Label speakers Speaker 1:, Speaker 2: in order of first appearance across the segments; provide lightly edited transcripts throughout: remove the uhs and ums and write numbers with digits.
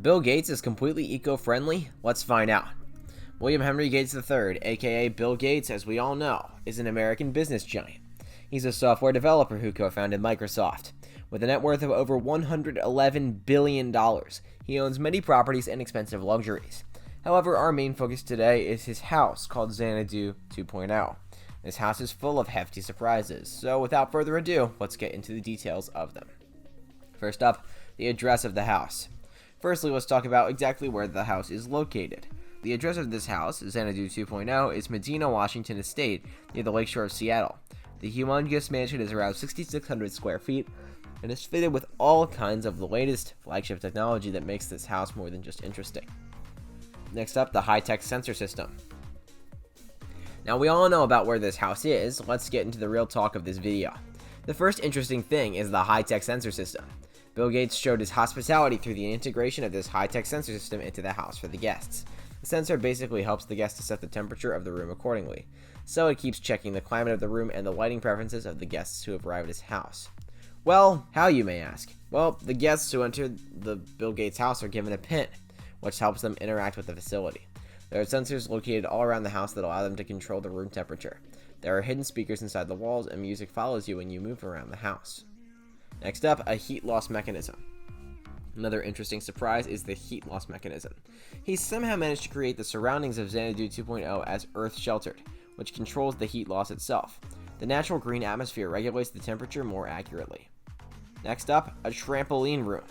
Speaker 1: Bill Gates is completely eco-friendly? Let's find out. William Henry Gates III, aka Bill Gates, as we all know, is an American business giant. He's a software developer who co-founded Microsoft. With a net worth of over $111 billion, he owns many properties and expensive luxuries. However, our main focus today is his house, called Xanadu 2.0. This house is full of hefty surprises, so without further ado, let's get into the details of them. First up, the address of the house. Firstly, let's talk about exactly where the house is located. The address of this house, Xanadu 2.0, is Medina, Washington Estate, near the lakeshore of Seattle. The humongous mansion is around 6,600 square feet and is fitted with all kinds of the latest flagship technology that makes this house more than just interesting. Next up, the high-tech sensor system. Now, we all know about where this house is. Let's get into the real talk of this video. The first interesting thing is the high-tech sensor system. Bill Gates showed his hospitality through the integration of this high-tech sensor system into the house for the guests. The sensor basically helps the guest to set the temperature of the room accordingly, so it keeps checking the climate of the room and the lighting preferences of the guests who have arrived at his house. Well, how, you may ask? Well, the guests who enter the Bill Gates house are given a pin, which helps them interact with the facility. There are sensors located all around the house that allow them to control the room temperature. There are hidden speakers inside the walls, and music follows you when you move around the house. Next up, a heat loss mechanism. Another interesting surprise is the heat loss mechanism. He somehow managed to create the surroundings of Xanadu 2.0 as earth sheltered, which controls the heat loss itself. The natural green atmosphere regulates the temperature more accurately. Next up, a trampoline room.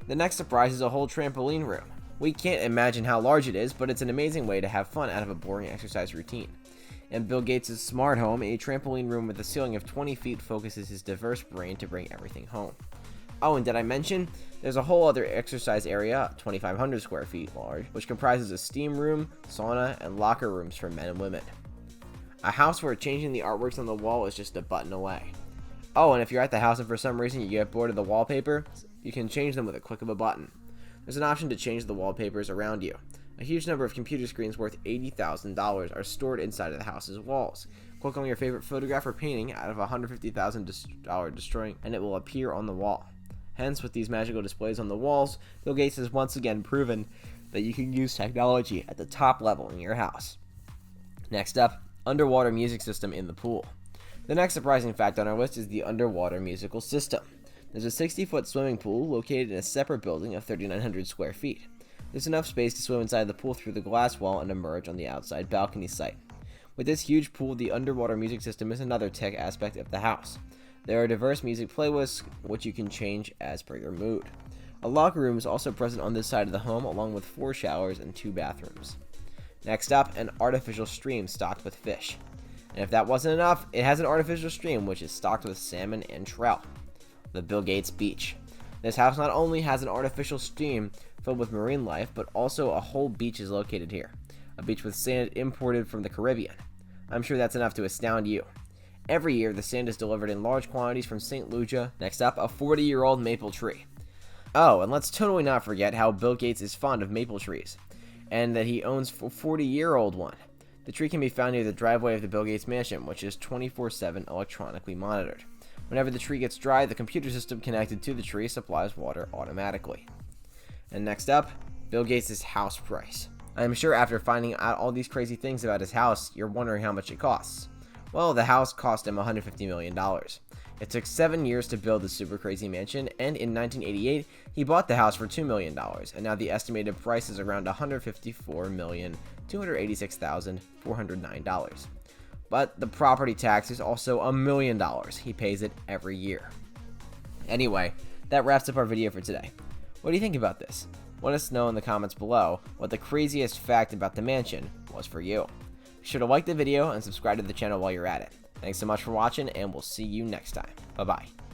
Speaker 1: The next surprise is a whole trampoline room. We can't imagine how large it is, but it's an amazing way to have fun out of a boring exercise routine. In Bill Gates' smart home, a trampoline room with a ceiling of 20 feet focuses his diverse brain to bring everything home. Oh, and did I mention, there's a whole other exercise area, 2,500 square feet large, which comprises a steam room, sauna, and locker rooms for men and women. A house where changing the artworks on the wall is just a button away. Oh, and if you're at the house and for some reason you get bored of the wallpaper, you can change them with a click of a button. There's an option to change the wallpapers around you. A huge number of computer screens worth $80,000 are stored inside of the house's walls. Click on your favorite photograph or painting out of a $150,000 destroying, and it will appear on the wall. Hence, with these magical displays on the walls, Bill Gates has once again proven that you can use technology at the top level in your house. Next up, underwater music system in the pool. The next surprising fact on our list is the underwater musical system. There's a 60-foot swimming pool located in a separate building of 3,900 square feet. There's enough space to swim inside the pool through the glass wall and emerge on the outside balcony site. With this huge pool, the underwater music system is another tech aspect of the house. There are diverse music playlists, which you can change as per your mood. A locker room is also present on this side of the home, along with 4 showers and 2 bathrooms. Next up, an artificial stream stocked with fish. And if that wasn't enough, it has an artificial stream which is stocked with salmon and trout. The Bill Gates Beach. This house not only has an artificial stream filled with marine life, but also a whole beach is located here. A beach with sand imported from the Caribbean. I'm sure that's enough to astound you. Every year, the sand is delivered in large quantities from St. Lucia. Next up, a 40-year-old maple tree. Oh, and let's totally not forget how Bill Gates is fond of maple trees, and that he owns a 40-year-old one. The tree can be found near the driveway of the Bill Gates mansion, which is 24/7 electronically monitored. Whenever the tree gets dry, the computer system connected to the tree supplies water automatically. And next up, Bill Gates' house price. I'm sure after finding out all these crazy things about his house, you're wondering how much it costs. Well, the house cost him $150 million. It took 7 years to build this super crazy mansion, and in 1988, he bought the house for $2 million, and now the estimated price is around $154,286,409. But the property tax is also $1 million. He pays it every year. Anyway, that wraps up our video for today. What do you think about this? Let us know in the comments below what the craziest fact about the mansion was for you. Be sure to like the video and subscribe to the channel while you're at it. Thanks so much for watching, and we'll see you next time. Bye-bye.